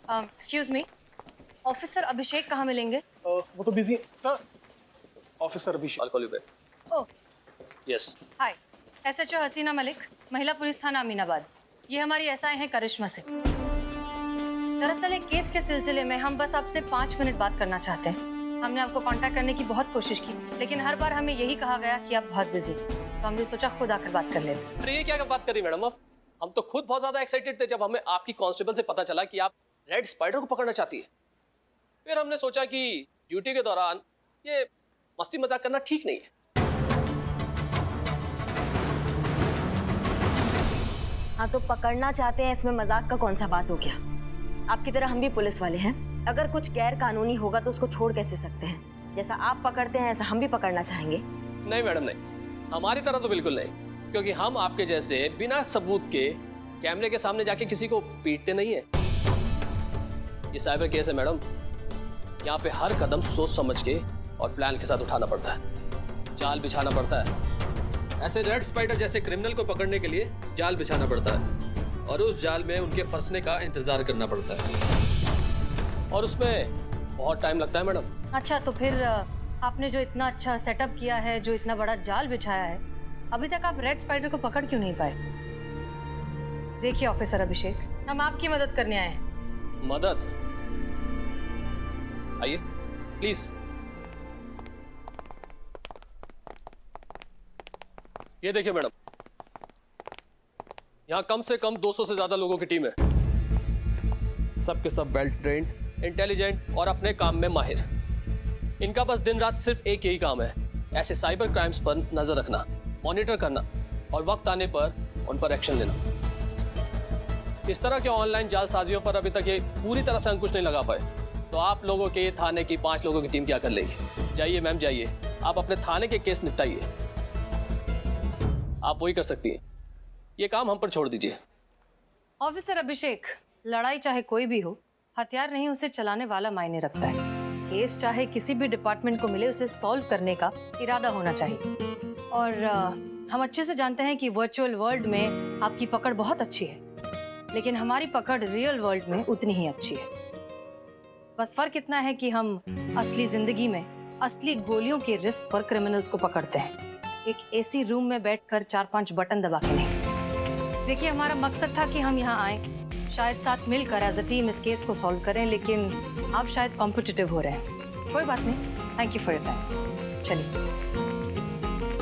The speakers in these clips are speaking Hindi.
एक्सक्यूज मी, ऑफिसर अभिषेक कहाँ मिलेंगे? वो तो busy sir. Officer Abhishek. I'll call you back. Oh, Yes. Hi, SHO हसीना मलिक, महिला पुलिस थाना अमीनाबाद। ये हमारी एसआई हैं करिश्मा से। दरअसल एक केस के सिलसिले में हम बस आपसे 5 मिनट बात करना चाहते हैं। हमने आपको कांटेक्ट करने की बहुत कोशिश की, लेकिन हर बार हमें यही कहा गया कि आप बहुत बिजी, तो हमने सोचा खुद आकर बात कर लेते। अरे ये क्या बात कर रही मैडम आप? हम तो खुद बहुत ज्यादा एक्साइटेड थे जब हमें आपकी कांस्टेबल से पता चला कि आप रेड स्पाइडर को पकड़ना चाहती है। फिर हमने सोचा कि ड्यूटी के दौरान ये मस्ती मजाक करना ठीक नहीं है। हाँ तो पकड़ना चाहते हैं, इसमें मजाक का कौन सा बात हो गया? आपकी तरह हम भी पुलिस वाले हैं। अगर कुछ गैर कानूनी होगा तो उसको छोड़ कैसे सकते हैं? जैसा आप पकड़ते हैं ऐसा हम भी पकड़ना चाहेंगे। नहीं मैडम नहीं, हमारी तरह तो बिल्कुल नहीं, क्योंकि हम आपके जैसे बिना सबूत के कैमरे के सामने जाके किसी को पीटते नहीं है। ये साइबर केस है मैडम, यहाँ पे हर कदम सोच समझ के और प्लान के साथ उठाना पड़ता है, जाल बिछाना पड़ता है। ऐसे रेड स्पाइडर जैसे क्रिमिनल को पकड़ने के लिए जाल बिछाना पड़ता है और उस जाल में उनके फंसने का इंतजार करना पड़ता है, और उसमें बहुत टाइम लगता है मैडम। अच्छा, तो फिर आपने जो इतना अच्छा सेटअप किया है, जो इतना बड़ा जाल बिछाया है, अभी तक आप रेड स्पाइडर को पकड़ क्यों नहीं पाए? देखिए ऑफिसर अभिषेक, हम आपकी मदद करने आए हैं। मदद? आइए प्लीज। ये देखिए मैडम, यहां कम से कम 200 से ज्यादा लोगों की टीम है, सबके सब वेल ट्रेन्ड, इंटेलिजेंट और अपने काम में माहिर। इनका बस दिन रात सिर्फ एक यही काम है, ऐसे साइबर क्राइम्स पर नजर रखना, मॉनिटर करना और वक्त आने पर उन पर एक्शन लेना। इस तरह के ऑनलाइन जालसाजियों पर अभी तक ये पूरी तरह से अंकुश नहीं लगा पाए, तो आप लोगों के थाने की 5 लोगों की टीम क्या कर लेगी? जाइए मैम जाइए, आप अपने थाने के केस निपटाइए, आप वही कर सकती हैं। ये काम हम पर छोड़ दीजिए। ऑफिसर अभिषेक, लड़ाई चाहे कोई भी हो, हथियार नहीं उसे चलाने वाला मायने रखता है। केस चाहे किसी भी डिपार्टमेंट को मिले, उसे सॉल्व करने का इरादा होना चाहिए। और हम अच्छे से जानते हैं कि वर्चुअल वर्ल्ड में आपकी पकड़ बहुत अच्छी है, लेकिन हमारी पकड़ रियल वर्ल्ड में उतनी ही अच्छी है। बस फर्क इतना है कि हम असली जिंदगी में असली गोलियों के रिस्क पर क्रिमिनल्स को पकड़ते हैं, एक एसी रूम में बैठकर 4-5 बटन दबा के नहीं। देखिए, हमारा मकसद था कि हम यहाँ आए, शायद साथ मिलकर एज अ टीम इस केस को सॉल्व करें, लेकिन आप शायद कॉम्पिटिटिव हो रहे हैं। कोई बात नहीं, thank you for your time. चलिए।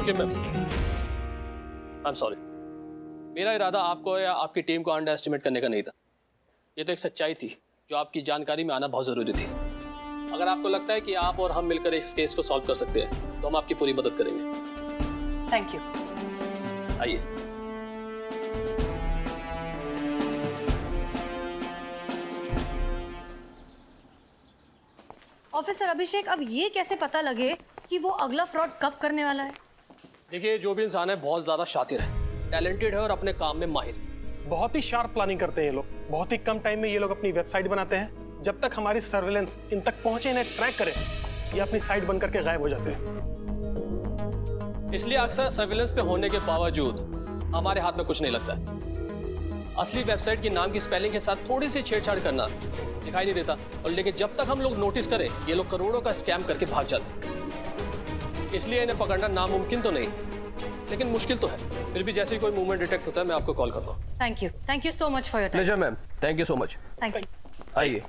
Okay ma'am, I am sorry. मेरा इरादा आपको या आपकी टीम को अंडर एस्टिमेट करने का नहीं था। ये तो एक सच्चाई थी जो आपकी जानकारी में आना बहुत ज़रूरी थी। अगर आपको लगता है कि आप और हम मिलकर इस केस को सॉल्व कर सकते हैं तो हम आपकी पूरी मदद करेंगे। Thank you. आइए। ऑफिसर अभिषेक, अब ये कैसे पता लगे कि वो अगला फ्रॉड कब करने वाला है? देखिए, जो भी इंसान है बहुत ज़्यादा शातिर है, टैलेंटेड है और अपने काम में माहिर। बहुत ही शार्प प्लानिंग करते हैं ये लोग। बहुत ही कम टाइम में ये लोग अपनी वेबसाइट बनाते हैं। जब तक हमारी सर्वेलेंस इन तक पहुंचे, इन्हें ट्रैक करे, ये अपनी साइट बंद करके गायब हो जाते हैं। इसलिए अक्सर सर्विलेंस पे होने के बावजूद हमारे हाथ में कुछ नहीं लगता। असली वेबसाइट के नाम की स्पेलिंग के साथ थोड़ी सी छेड़छाड़ करना दिखाई नहीं देता, और लेकिन जब तक हम लोग नोटिस करें, ये लोग करोड़ों का स्कैम करके भाग जाते हैं। इसलिए इन्हें पकड़ना नामुमकिन तो नहीं, लेकिन मुश्किल तो है। फिर भी जैसे ही कोई मूवमेंट डिटेक्ट होता है मैं आपको कॉल करता हूँ। Thank you so much for your time. Pleasure ma'am, thank you so much. Thank you. आइए।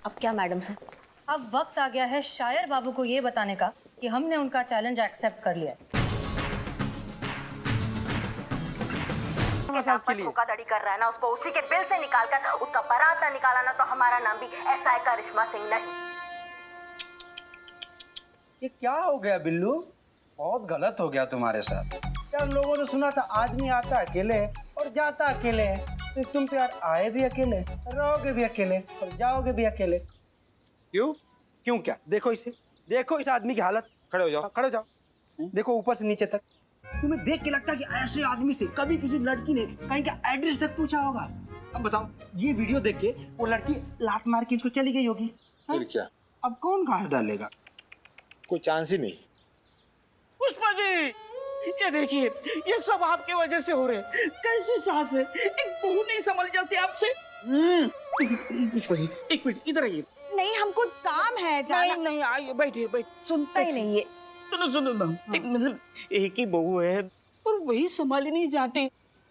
अब क्या मैडम सर? अब वक्त आ गया है शायर बाबू को ये बताने का कि हमने उनका चैलेंज एक्सेप्ट कर लिया है। धोखाधड़ी कर रहा है ना, उसको उसी के बिल से निकाल कर उसका बारात ना निकाला ना, तो हमारा नाम भी एसआई करिश्मा सिंह नहीं। ये क्या हो गया बिल्लू? बहुत गलत हो गया तुम्हारे साथ। यार लोगों ने सुना था आदमी आता अकेले है और जाता अकेले है, तो तुम तो यार आए भी अकेले, रहोगे भी अकेले और जाओगे भी अकेले। क्यों? क्यों क्या? देखो इसे, देखो इस आदमी की हालत। खड़े हो जाओ। खड़े हो जाओ। देखो ऊपर से नीचे तक। तुम्हें देख के लगता है कि ऐसे आदमी से कभी किसी लड़की ने कहीं का एड्रेस तक पूछा होगा? अब बताओ, ये वीडियो देख के वो लड़की लात मार के इसको चली गई होगी। फिर क्या? अब कौन घास डालेगा? कोई चांस ही नहीं। पुष्पा जी, ये देखिए, ये सब आपके वजह से हो रहे। कैसी सास है, एक बहू नहीं संभल जाती आपसे। पुष्पा जी, एक मिनट इधर आइए। नहीं, हमको काम है जाना। नहीं, आइए, बैठिए। सुनता ही नहीं है। सुनो ना, मतलब एक ही बहू है पर वही संभाली नहीं जाती।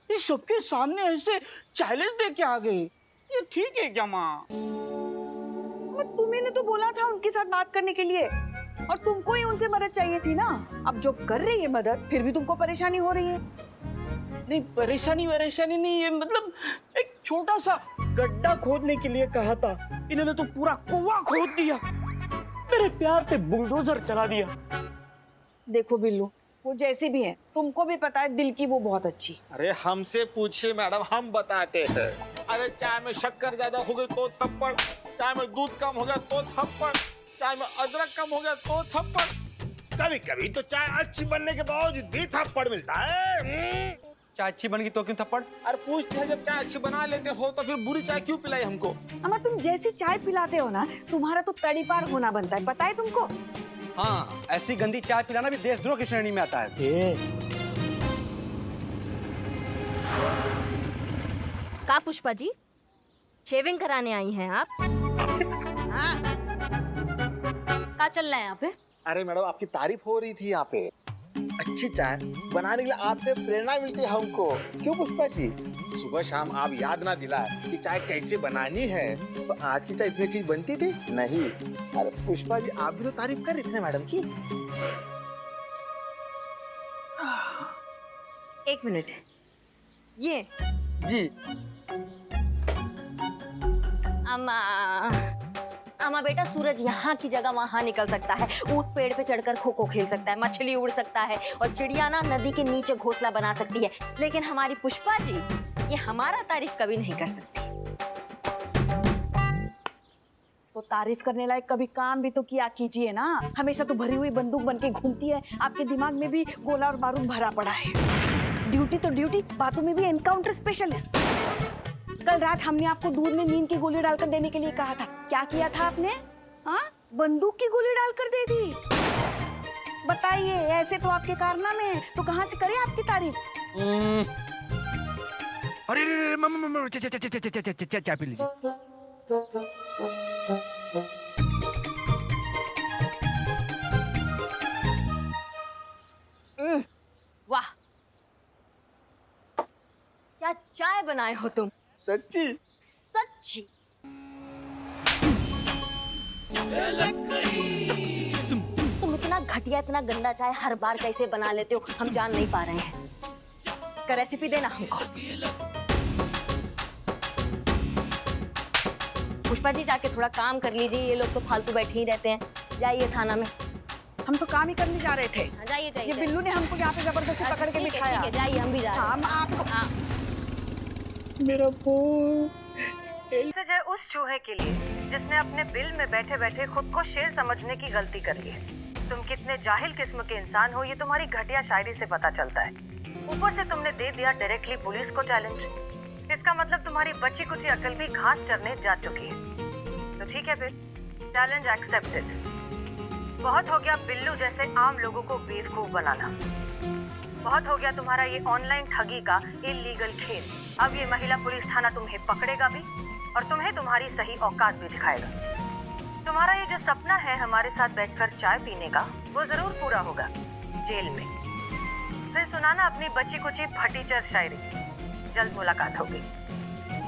ये सबके सामने ऐसे चैलेंज दे के आ गए, ये ठीक है क्या माँ? तुम्हें ने तो बोला था उनके साथ बात करने के लिए, और तुमको ही उनसे मदद चाहिए थी ना। अब जो कर रही है मदद, फिर भी तुमको परेशानी हो रही है। नहीं, परेशानी नहीं है, मतलब एक छोटा सा गड्ढा खोदने के लिए कहा था, इन्होंने तो पूरा कुआं खोद दिया। मेरे प्यार पे बुलडोजर चला दिया। देखो बिल्लू, वो जैसे भी है, तुमको भी पता है दिल की वो बहुत अच्छी। अरे हमसे पूछिए मैडम, हम बताते हैं। अरे चाय में शक्कर ज्यादा हो गई तो थप्पड़, चाय में दूध कम हो गया तो थप्पड़, चाय में अदरक कम हो गया तो थप्पड़। कभी कभी तो चाय अच्छी बनने के बावजूद भी थप्पड़ मिलता है। चाय अच्छी बन गई तो क्यों थप्पड़? अरे पूछते हैं, जब चाय अच्छी बना लेते हो तो फिर बुरी चाय क्यों पिलाई हमको? अमा, तुम जैसी चाय पिलाते हो ना, तुम्हारा तो तड़ीपार होना बनता है, पता है तुमको? हाँ, ऐसी गंदी चाय पिलाना भी देशद्रोह की श्रेणी में आता है। का पुष्पा जी, शेविंग कराने आई हैं आप? का चल रहा है यहाँ पे? अरे मैडम, आपकी तारीफ हो रही थी यहाँ पे। अच्छी चाय बनाने के लिए आपसे प्रेरणा मिलती है हमको, क्यों पुष्पा जी? सुबह शाम आप याद ना दिलाए कि चाय कैसे बनानी है, तो आज की चाय इतनी चीज बनती थी नहीं। अरे पुष्पा जी, आप भी तो तारीफ कर रही थी मैडम की। एक मिनट, ये जी अमा बेटा, सूरज यहाँ की जगह वहाँ निकल सकता है, ऊंट पेड़ पे चढ़कर खो खो खेल सकता है, मछली उड़ सकता है, और चिड़िया ना नदी के नीचे घोंसला बना सकती है, लेकिन हमारी पुष्पा जी ये हमारा तारीफ कभी नहीं कर सकती। तो तारीफ करने लायक कभी काम भी तो किया कीजिए ना। हमेशा तो भरी हुई बंदूक बन के घूमती है, आपके दिमाग में भी गोला और बारूद भरा पड़ा है। ड्यूटी तो ड्यूटी, बातों में भी एनकाउंटर स्पेशलिस्ट। कल रात हमने आपको दूध में नींद की गोली डालकर देने के लिए कहा था, क्या किया था आपने? हाँ, बंदूक की गोली डालकर दे दी। बताइए, ऐसे तो आपके कारनामे हैं, तो कहाँ से करें आपकी तारीफ? अरे मम्मा, चाय पी लीजिए। वाह, क्या चाय बनाए हो तुम! सच्ची? सच्ची। तुम इतना घटिया, इतना गंदा चाय हर बार कैसे बना लेते हो, हम जान नहीं पा रहे हैं। इसका रेसिपी देना हमको। पुष्पा जी, जाके थोड़ा काम कर लीजिए, ये लोग तो फालतू बैठे ही रहते हैं। जाइए थाना में। हम तो काम ही करने जा रहे थे। हाँ, जाइए जाइए। ये बिल्लू ने हमको यहाँ पे जबरदस्ती अच्छा, पकड़ के ठीक है, बिठाया। ठीक है, जाइए, हम भी जा रहे हैं। हम आपको हाँ। मेरा फोन। जय उस चूहे के लिए जिसने अपने बिल में बैठे बैठे खुद को शेर समझने की गलती कर ली है। तुम कितने जाहिल किस्म के इंसान हो, ये तुम्हारी घटिया शायरी से पता चलता है। ऊपर से तुमने दे दिया डायरेक्टली पुलिस को चैलेंज। इसका मतलब तुम्हारी बच्ची कुछ अकल भी घास चरने जा चुकी है। तो ठीक है फिर, चैलेंज एक्सेप्टेड। बहुत हो गया बिल्लू जैसे आम लोगों को बेवकूफ बनाना। बहुत हो गया तुम्हारा ये ऑनलाइन ठगी का इलीगल खेल। अब ये महिला पुलिस थाना तुम्हें पकड़ेगा भी और तुम्हें तुम्हारी सही औकात भी दिखाएगा। तुम्हारा ये जो सपना है हमारे साथ बैठकर चाय पीने का, वो जरूर पूरा होगा जेल में। फिर सुनाना अपनी बच्ची कुची फटीचर शायरी। जल्द मुलाकात होगी।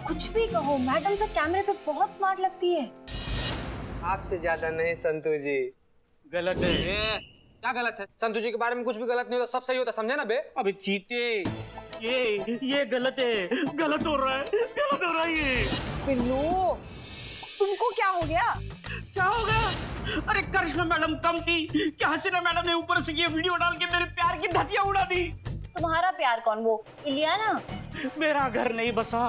कुछ भी कहो, मैडम सब कैमरे पे बहुत स्मार्ट लगती है। आपसे ज्यादा नहीं संतू जी। गलत है। क्या गलत है? संतू जी के बारे में कुछ भी गलत नहीं होता, सब सही होता, समझे ना बे? अबे चीते, ये गलत है, गलत हो रहा है ये। बिल्लू, तुमको क्या हो गया? क्या हो गया? अरे करिश्मा मैडम कम थी क्या? हसीना मैडम ने ऊपर से ये वीडियो डाल के मेरे प्यार की धतिया उड़ा दी। तुम्हारा प्यार कौन? वो इलियाना? मेरा घर नहीं बसा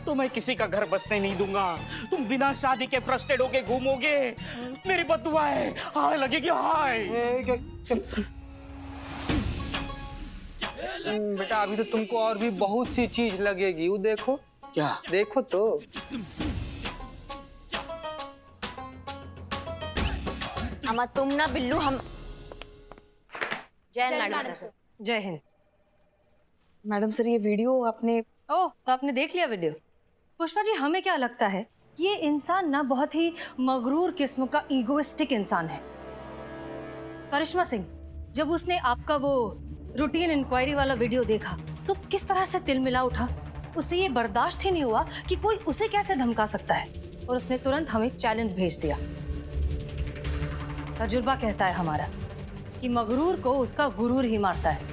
तो मैं किसी का घर बसने नहीं दूंगा। तुम बिना शादी के फ्रस्ट्रेट होके घूमोगे, मेरी बदुआ है, हाय लगेगी हाय। बेटा अभी तो तुमको और भी बहुत सी चीज लगेगी, वो देखो। क्या? देखो तो। अमा तुम ना बिल्लू, हम जय मैडम से जय हिंद। मैडम सर, ये वीडियो आपने ओह, तो आपने देख लिया वीडियो? पुष्पा जी, हमें क्या लगता है, ये इंसान ना बहुत ही मगरूर किस्म का ईगोइस्टिक इंसान है। करिश्मा सिंह, जब उसने आपका वो रूटीन इंक्वायरी वाला वीडियो देखा तो किस तरह से तिलमिला उठा। उसे ये बर्दाश्त ही नहीं हुआ कि कोई उसे कैसे धमका सकता है, और उसने तुरंत हमें चैलेंज भेज दिया। तजुर्बा कहता है हमारा कि मगरूर को उसका गुरूर ही मारता है।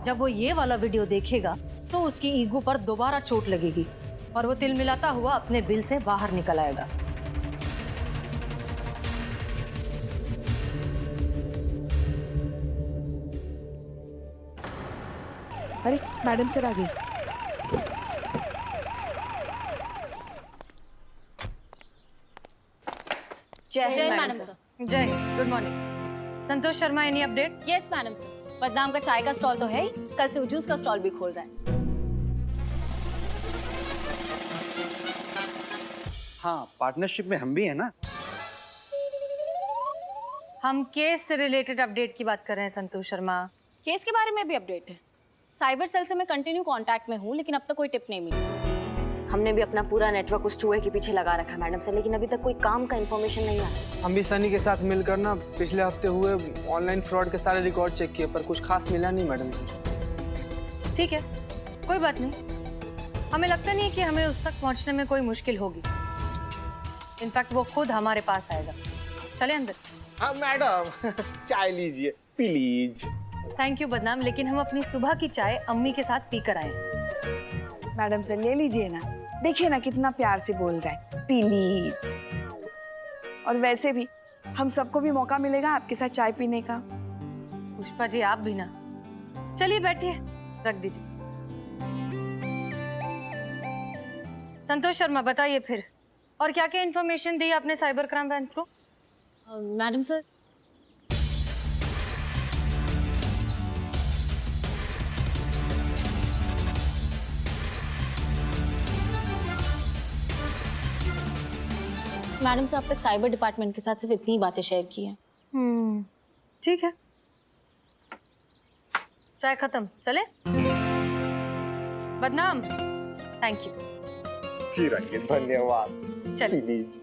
जब वो ये वाला वीडियो देखेगा तो उसकी ईगो पर दोबारा चोट लगेगी और वो तिलमिलाता हुआ अपने बिल से बाहर निकल आएगा। अरे मैडम सर आ गई। जय मैडम सर। जय, good morning. Santosh Sharma, any update? Yes madam sir, बदनाम का चाय का स्टॉल तो है ही, कल से वो जूस का स्टॉल भी खोल रहा है। हाँ, पार्टनरशिप में हम भी है ना। हम केस से रिलेटेड अपडेट की बात कर रहे हैं संतोष शर्मा। केस के बारे में भी अपडेट है। साइबर सेल से मैं कंटिन्यू कांटेक्ट में हूँ, लेकिन अब तक कोई टिप नहीं मिली। हमने भी अपना पूरा नेटवर्क उस चूहे के पीछे लगा रखा है मैडम सर, लेकिन अभी तक कोई काम का इन्फॉर्मेशन नहीं आया। हम भी सनी के साथ मिलकर ना पिछले हफ्ते हुए ऑनलाइन फ्रॉड के सारे रिकॉर्ड चेक किए, पर कुछ खास मिला नहीं मैडम सर। ठीक है, कोई बात नहीं। हमें लगता नहीं कि हमें उस तक पहुंचने में कोई मुश्किल होगी। इनफैक्ट वो खुद हमारे पास आएगा। चले अंदर। हाँ मैडम, चाय लीजिए प्लीज। थैंक यू बदनाम, लेकिन हम अपनी सुबह की चाय अम्मी के साथ पीकर आए। मैडम सर ले लीजिए ना, देखिए ना कितना प्यार से बोल रहा है, प्लीज। और वैसे भी हम सबको भी मौका मिलेगा आपके साथ चाय पीने का। पुष्पा जी, आप भी ना। चलिए बैठिए, रख दीजिए। संतोष शर्मा, बताइए फिर, और क्या क्या इन्फॉर्मेशन दी आपने साइबर क्राइम ब्रांच को? मैडम सर, मैडम साहब तक साइबर डिपार्टमेंट के साथ सिर्फ इतनी ही बातें शेयर की हैं। ठीक है, चाय खत्म, चले? बदनाम, थैंक यू। फिर आइए, धन्यवाद। चलिए। Please.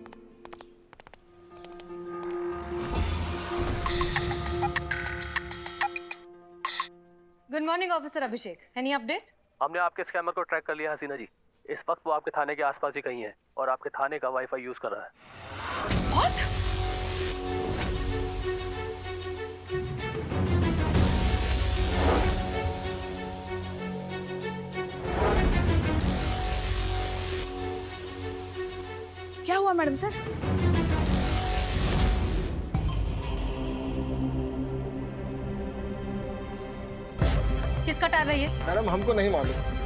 Good morning officer Abhishek, any update? हमने आपके स्कैमर को ट्रैक कर लिया हसीना जी। इस वक्त वो आपके थाने के आसपास ही कहीं है और आपके थाने का वाईफाई यूज कर रहा है। What? क्या हुआ मैडम सर? किसका टायर है ये? मैडम हमको नहीं मालूम।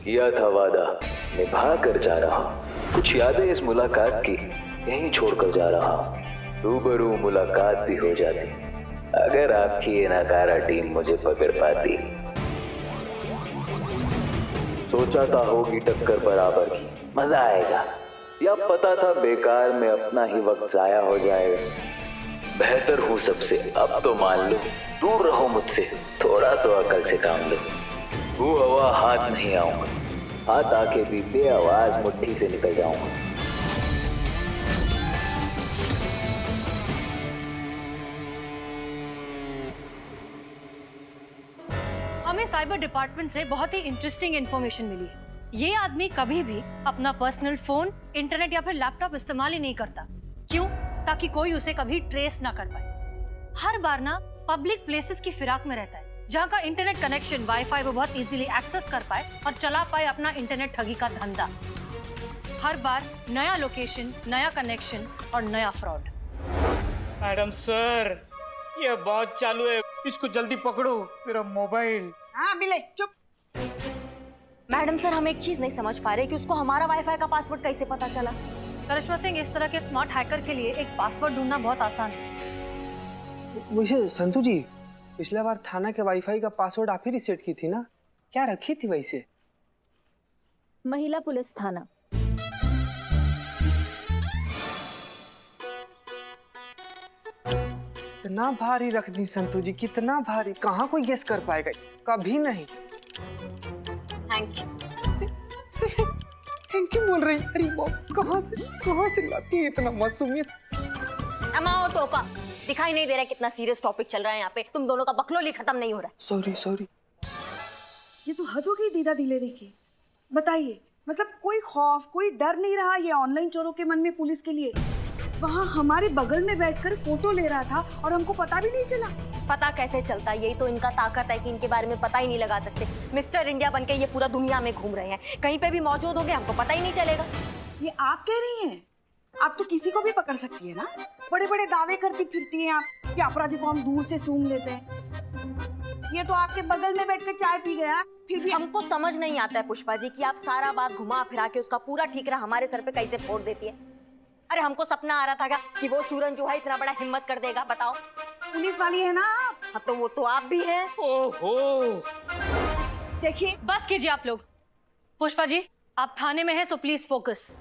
किया था वादा, निभा कर जा रहा। कुछ यादें इस मुलाकात की यहीं छोड़कर जा रहा। रूबरू मुलाकात भी हो जाती अगर आपकी ये नकारा टीम मुझे पकड़ पाती। सोचा था होगी टक्कर बराबर की, मजा आएगा, या पता था बेकार में अपना ही वक्त जाया हो जाएगा। बेहतर हूँ सबसे, अब तो मान लो। दूर रहो मुझसे, थोड़ा तो अकल से काम लो। वो हवा हाथ नहीं आऊंगा, हाथ आके भी बेआवाज मुट्ठी से निकल जाऊंगा। हमें साइबर डिपार्टमेंट से बहुत ही इंटरेस्टिंग इंफॉर्मेशन मिली है। ये आदमी कभी भी अपना पर्सनल फोन, इंटरनेट या फिर लैपटॉप इस्तेमाल ही नहीं करता। क्यों? ताकि कोई उसे कभी ट्रेस ना कर पाए। हर बार ना पब्लिक प्लेसेस की फिराक में रहता है, जहाँ का इंटरनेट कनेक्शन, वाईफाई वो बहुत इजीली एक्सेस कर पाए और चला पाए अपना इंटरनेट ठगी का धंधा। हर बार नया लोकेशन, नया कनेक्शन और नया फ्रॉड। मैडम सर, ये बहुत चालू है, इसको जल्दी पकड़ो। मेरा मोबाइल। हाँ बिले, चुप। मैडम सर, हम एक चीज नहीं समझ पा रहे कि उसको हमारा वाईफाई का पासवर्ड कैसे पता चला। करिश्मा सिंह, इस तरह के स्मार्ट हैकर के लिए एक पासवर्ड ढूंढना बहुत आसान है। वैसे संतू जी, पिछला बार थाना के वाईफाई का पासवर्ड आप ही रिसेट की थी ना? क्या रखी थी वैसे? महिला पुलिस थाना। इतना भारी रख दी संतू जी, कितना भारी, कहाँ कोई गेस कर पाएगा? कभी नहीं। Thank you. थैंक यू बोल रही? अरे बाप, कहाँ से लाती है इतना मासूमियत? अमाओ टोपा, दिखाई नहीं दे रहा कितना सीरियस टॉपिक चल रहा है यहाँ पे? तुम दोनों का बकलोली खत्म नहीं हो रहा। सॉरी। ये तो हद हो गई दीदा दिलेरी की। बताइए, मतलब कोई खौफ, कोई डर नहीं रहा ये ऑनलाइन चोरों के मन में पुलिस के लिए? वहाँ हमारे बगल में बैठकर फोटो ले रहा था और हमको पता भी नहीं चला। पता कैसे चलता? यही तो इनका ताकत है कि इनके बारे में पता ही नहीं लगा सकते। मिस्टर इंडिया बनके ये पूरा दुनिया में घूम रहे हैं, कहीं पे भी मौजूद होंगे हमको पता ही नहीं चलेगा। ये आप कह रही हैं? आप तो किसी को भी पकड़ सकती है ना? बड़े बड़े दावे करती फिरती हैं आप कि अपराधी को हम दूर से सूंघ लेते हैं। ये तो आपके बगल में बैठकर चाय पी गया, फिर भी हमको समझ नहीं आता है पुष्पा जी कि आप सारा बात घुमा फिरा के उसका पूरा ठीकरा हमारे सर पे कैसे फोड़ देती है। अरे हमको सपना आ रहा था क्या कि वो चूरन जो है इतना बड़ा हिम्मत कर देगा? बताओ। पुलिस वाली है ना आप? हाँ तो वो तो आप भी हैं। ओहो, देखिए, बस कीजिए आप लोग। पुष्पा जी, आप थाने में हैं सो प्लीज फोकस।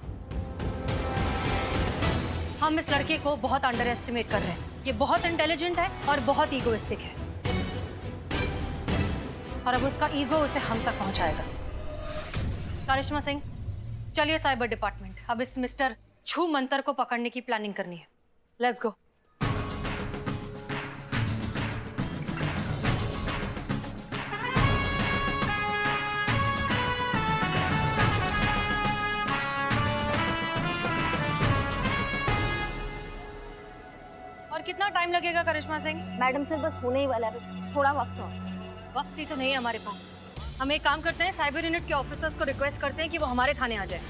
हम इस लड़के को बहुत अंडर एस्टिमेट कर रहे हैं। ये बहुत इंटेलिजेंट है और बहुत ईगोइस्टिक है, और अब उसका ईगो उसे हम तक पहुंचाएगा। करिश्मा सिंह, चलिए साइबर डिपार्टमेंट। अब इस मिस्टर छू मंतर को पकड़ने की प्लानिंग करनी है। Let's go. और कितना टाइम लगेगा करिश्मा सिंह? मैडम से बस होने ही वाला है, थोड़ा वक्त और। वक्त ही तो नहीं है हमारे पास। हम एक काम करते हैं, साइबर यूनिट के ऑफिसर्स को रिक्वेस्ट करते हैं कि वो हमारे थाने आ जाए।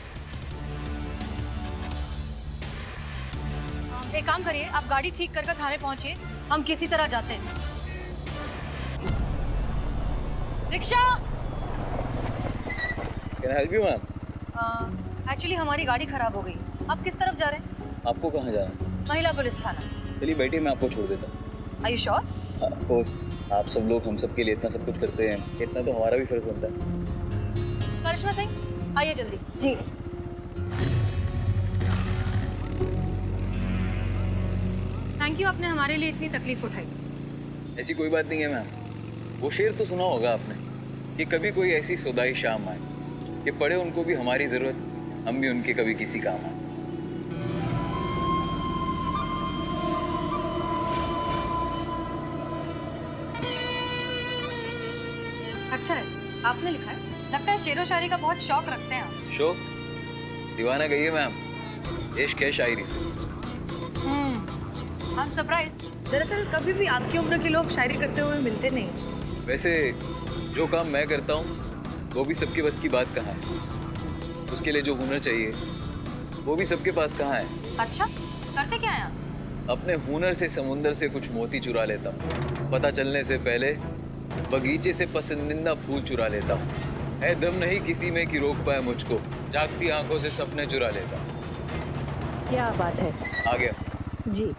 एक काम करिए, आप गाड़ी ठीक कर थाने पहुंचिए, हम किसी तरह जाते हैं। Rickshaw! Can I help you, ma'am? Actually हमारी गाड़ी खराब हो गई। आप किस तरफ जा रहे हैं? आपको कहाँ जाना है? महिला पुलिस थाना। चलिए बैठिए, मैं आपको छोड़ देता हूँ। Are you sure? Of course, आप सब लोग हम सब के लिए इतना सब कुछ करते हैं, इतना तो हमारा भी फर्ज बनता है। करिश्मा सिंह, आइए जल्दी। जी। थैंक यू, आपने हमारे लिए इतनी तकलीफ उठाई। ऐसी कोई बात नहीं है मैम। वो शेर तो सुना होगा आपने कि कभी कोई ऐसी सुदाई शाम आए कि पड़े उनको भी हमारी जरूरत, हम भी उनके कभी किसी काम आए। अच्छा है, आपने लिखा है। लगता है शेरो शायरी का बहुत शौक रखते हैं आप। शौक? दीवाना गई है मैम, इश्क है शायरी। I'm surprised। दरअसल कभी भी आपकी उम्र के लोग शायरी करते हुए मिलते नहीं। वैसे जो काम मैं करता हूँ वो भी सबके बस की बात कहाँ है। उसके लिए जो हुनर चाहिए वो भी सबके पास कहाँ है। अच्छा, करते क्या हैं आप? अपने हुनर से समुंदर से कुछ मोती चुरा लेता हूँ, पता चलने से पहले बगीचे से पसंदीदा फूल चुरा लेता हूँ। है दम नहीं किसी में कि रोक पाए मुझको, जागती आंखों से सपने चुरा लेता हूँ। क्या बात है। आ गया जी।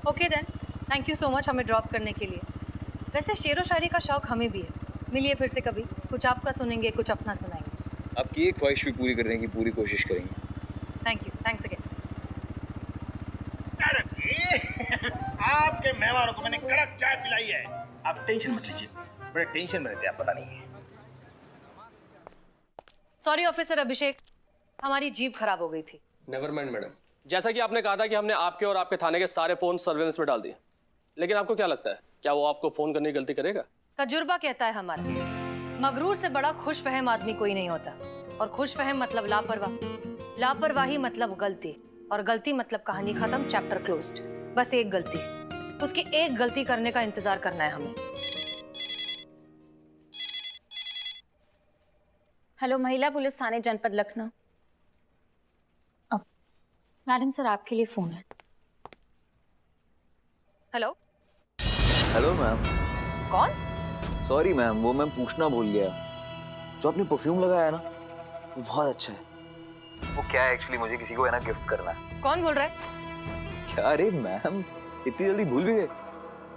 Okay then, thank you so much हमें ड्रॉप करने के लिए। वैसे शेरो शायरी का शौक हमें भी है। मिलिए फिर से कभी, कुछ आपका सुनेंगे, कुछ अपना सुनाएंगे। आपकी एक ख्वाहिश भी पूरी करने की पूरी कोशिश करेंगे। Thank you, thanks again. आपके मेहमानों को मैंने कड़क चाय पिलाई है, आप टेंशन मत लीजिए। बड़े टेंशन में रहते हैं, आप पता नहीं है। सॉरी ऑफिसर अभिषेक, हमारी जीप खराब हो गई थी। Never mind madam. जैसा कि आपने कहा था कि हमने आपके और आपके थाने के सारे फोन सर्वेलेंस में डाल दिए, लेकिन आपको क्या लगता है, क्या वो आपको फोन करने की गलती करेगा? तजुर्बा कहता है हमारा, मगरूर से बड़ा खुशफहम आदमी कोई नहीं होता, और खुशफहम मतलब लापरवाह, लापरवाही मतलब गलती, और गलती मतलब कहानी खत्म, चैप्टर क्लोज्ड। बस एक गलती, उसकी एक गलती करने का इंतजार करना है हमें। हेलो, महिला पुलिस थाने जनपद लखनऊ। मैडम सर, आपके लिए फोन है। हेलो। Hello ma'am. कौन? सॉरी मैम, वो मैं पूछना भूल गया। जो आपने परफ्यूम लगाया है ना, वो बहुत अच्छा है। वो क्या है एक्चुअली, मुझे किसी को है ना गिफ्ट करना है। कौन बोल रहा है? क्या? अरे मैम, इतनी जल्दी भूल भी गए?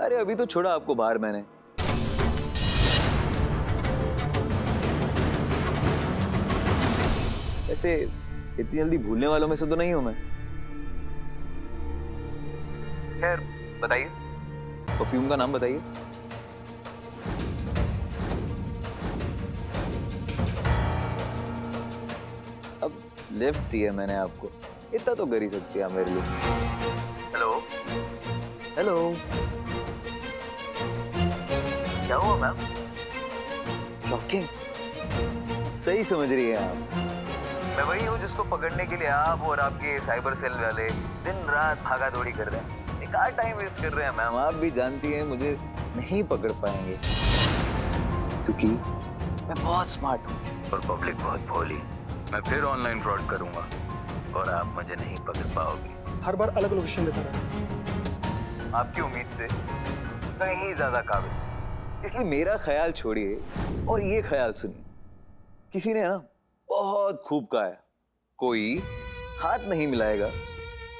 अरे अभी तो छोड़ा आपको बाहर मैंने। ऐसे इतनी जल्दी भूलने वालों में से तो नहीं हूं मैं। खैर बताइए, परफ्यूम का नाम बताइए। अब लिफ्ट दिया मैंने आपको, इतना तो कर ही सकती है मेरे लिए। हेलो हेलो, क्या हुआ मैम? शॉकिंग, सही समझ रही है आप। मैं वही हूँ जिसको पकड़ने के लिए आप और आपके साइबर सेल वाले दिन रात भागा दौड़ी कर रहे हैं। बेकार टाइम वेस्ट कर रहे हैं मैम। आप भी जानती हैं मुझे नहीं पकड़ पाएंगे, क्योंकि मैं बहुत स्मार्ट हूँ और पब्लिक बहुत भोली। मैं फिर ऑनलाइन फ्रॉड करूंगा और आप मुझे नहीं पकड़ पाओगे। हर बार अलग लोकेशन देता रहा। आपकी उम्मीद से कहीं ज्यादा काबिल, इसलिए मेरा ख्याल छोड़िए और ये ख्याल सुनिए। किसी ने ना बहुत खूब कहा है, कोई हाथ नहीं मिलाएगा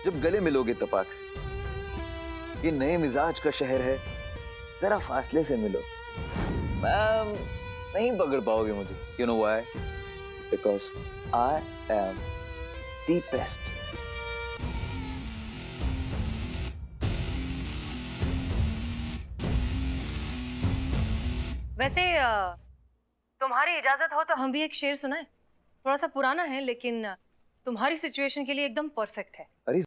जब गले मिलोगे तपाक से। ये नए मिजाज का शहर है, जरा फासले से मिलो। मैम नहीं पकड़ पाओगे मुझे। You know why? Because I am the best. वैसे तुम्हारी इजाजत हो तो हम भी एक शेर सुनाएं। थोड़ा सा पुराना है लेकिन तुम्हारी सिचुएशन के लिए एकदम परफेक्ट है। अरे